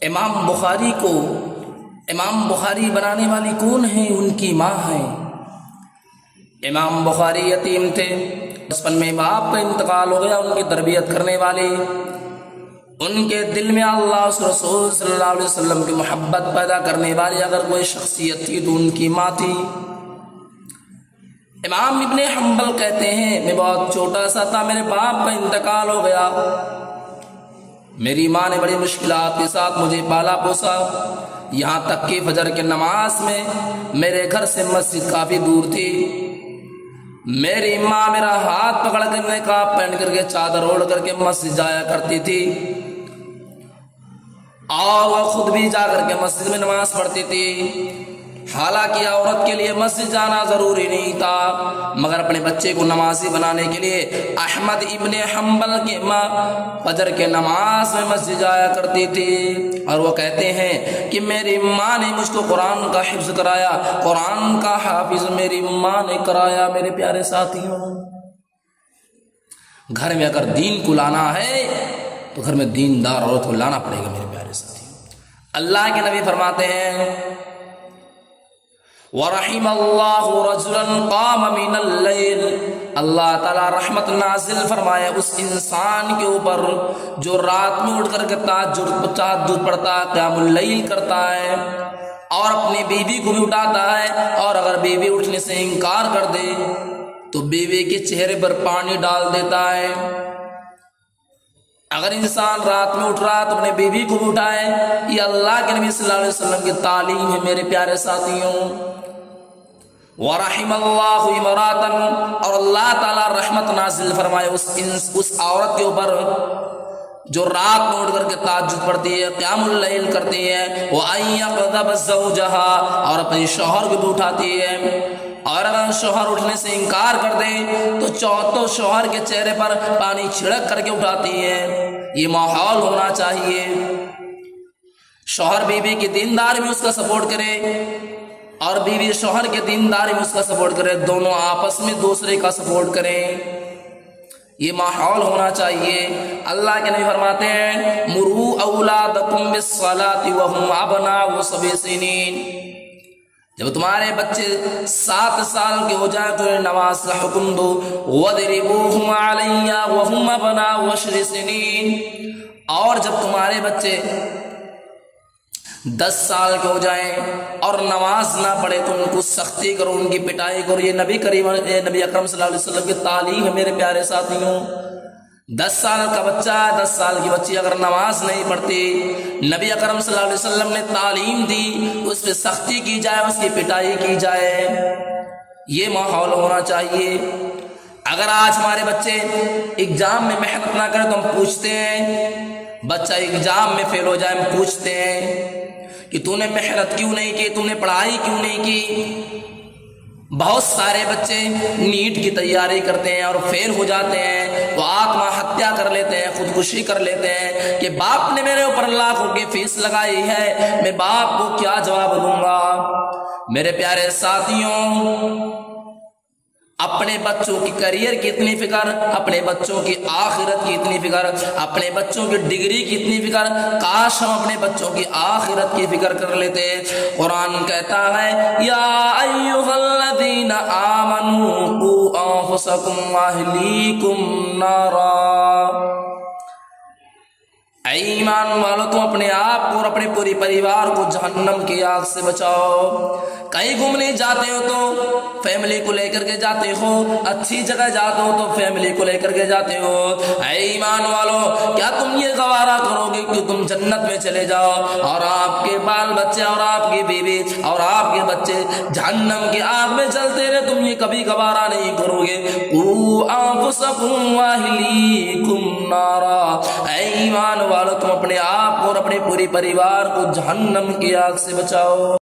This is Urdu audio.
امام بخاری کو امام بخاری بنانے والی کون ہیں؟ ان کی ماں ہیں۔ امام بخاری یتیم تھے، بچپن میں باپ کا انتقال ہو گیا۔ ان کی تربیت کرنے والے، ان کے دل میں اللہ اس رسول صلی اللہ علیہ وسلم کی محبت پیدا کرنے والی اگر کوئی شخصیت تھی تو ان کی ماں تھی۔ امام ابن حنبل کہتے ہیں میں بہت چھوٹا سا تھا، میرے باپ کا انتقال ہو گیا، میری ماں نے بڑی مشکلات کے ساتھ مجھے پالا پوسا، یہاں تک کہ فجر کے نماز میں میرے گھر سے مسجد کافی دور تھی۔ میری ماں میرا ہاتھ پکڑ کر نقاب پہن کر کے چادر اوڑھ کر کے مسجد جایا کرتی تھی، اور وہ خود بھی جا کر کے مسجد میں نماز پڑھتی تھی۔ حالانکہ عورت کے لیے مسجد جانا ضروری نہیں تھا، مگر اپنے بچے کو نمازی بنانے کے لیے احمد ابن حنبل کی ماں فجر کے نماز میں مسجد جایا کرتی تھی۔ اور وہ کہتے ہیں کہ میری ماں نے مجھ کو قرآن کا حفظ کرایا، قرآن کا حافظ میری ماں نے کرایا۔ میرے پیارے ساتھیوں، گھر میں اگر دین کو لانا ہے تو گھر میں دیندار عورت کو لانا پڑے گا۔ میرے پیارے ساتھیوں، اللہ کے نبی فرماتے ہیں وَرَحِمَ اللَّهُ رَجُلًا قَامَ مِنَ اللَّيْلِ، اللہ تعالیٰ رحمت نازل فرمائے اس انسان کے اوپر جو رات میں اٹھ کر کے تہجد پڑھتا ہے، قیام اللیل کرتا ہے، اور اپنی بیوی کو بھی اٹھاتا ہے، اور اگر بیوی اٹھنے سے انکار کر دے تو بیوی کے چہرے پر پانی ڈال دیتا ہے۔ اگر انسان رات میں اٹھ رہا ہے تو اپنے بیوی کو بھی اٹھائے۔ یہ اللہ کے نبی صلی اللہ علیہ وسلم کی تعلیم ہے میرے پیارے ساتھیوں۔ وَرَحِمَ اللَّهُ امْرَأَةً، اور اللہ تعالیٰ رحمت نازل فرمائے اس عورت کے اوپر جو رات میں اٹھ کر کے تہجد پڑھتی ہے، قیام اللیل کرتی ہے، وَأَن يَقْذَبَ زَوْجَهَا، اور اپنے شوہر کو بھی اٹھاتی ہے۔ اور اگر شوہر اٹھنے سے انکار کر دے تو شوہر کے چہرے پر پانی چھڑک کر کے اٹھاتی ہے۔ یہ ماحول ہونا چاہیے، شوہر بیوی کی دینداری میں اس کا سپورٹ کرے اور بیوی شوہر کے دینداری میں اس کا سپورٹ کرے، دونوں آپس میں دوسرے کا سپورٹ کریں، یہ ماحول ہونا چاہیے۔ اللہ کے نبی فرماتے ہیں مروا اولادکم بالصلاۃ وهم ابناء 7 سنین، جب تمہارے بچے 7 سال کے ہو جائیں تو انہیں نماز کا حکم دو۔ وَضْرِبُوهُمْ عَلَيْهَا وَهُمْ أَبْنَاءُ 10 سنین، اور جب تمہارے بچے 10 سال کے ہو جائیں اور نماز نہ پڑھے تو ان کو سختی کرو، ان کی پٹائی کرو۔ یہ نبی اکرم صلی اللہ علیہ وسلم کی تعلیم ہے میرے پیارے ساتھیوں۔ 10 سال کا بچہ، 10 سال کی بچی اگر نماز نہیں پڑھتی، نبی اکرم صلی اللہ علیہ وسلم نے تعلیم دی اس پہ سختی کی جائے، اس کی پٹائی کی جائے، یہ ماحول ہونا چاہیے۔ اگر آج ہمارے بچے ایگزام میں محنت نہ کریں تو ہم پوچھتے ہیں، بچہ ایگزام میں فیل ہو جائے ہم پوچھتے ہیں کہ تو نے محنت کیوں نہیں کی، تو نے پڑھائی کیوں نہیں کی۔ بہت سارے بچے نیٹ کی تیاری کرتے ہیں اور فیل ہو جاتے ہیں، وہ آتما ہتیا کر لیتے ہیں، خودکشی کر لیتے ہیں کہ باپ نے میرے اوپر لاکھوں کی فیس لگائی ہے، میں باپ کو کیا جواب دوں گا۔ میرے پیارے ساتھیوں، اپنے بچوں کی کیریئر کی اتنی فکر، اپنے بچوں کی آخرت کی اتنی فکر، اپنے بچوں کی ڈگری کی اتنی فکر، کاش ہم اپنے بچوں کی آخرت کی فکر کر لیتے۔ قرآن کہتا ہے یا ایھا الذین آمنوا قوا انفسکم واہلیکم نارا، اے ایمان والو تم اپنے آپ کو اور اپنے پوری پریوار کو جہنم کی آگ سے بچاؤ۔ کہیں گھومنے جاتے ہو تو فیملی کو لے کر کے جاتے ہو، اچھی جگہ جاتے ہو تو فیملی کو لے کر کے جاتے ہو۔ اے ایمان والو، کیا تم یہ گوارا کرو گے کہ تم جنت میں چلے جاؤ اور آپ کے بال بچے اور آپ کی بیوی اور آپ کے بچے جہنم کی آگ میں جلتے رہے؟ تم یہ کبھی گوارا نہیں کرو گے۔ قوا انفسکم واہلیکم نارا، اے ایمان والو تم اپنے آپ کو اور اپنے پوری پریوار کو جہنم کی آگ سے بچاؤ۔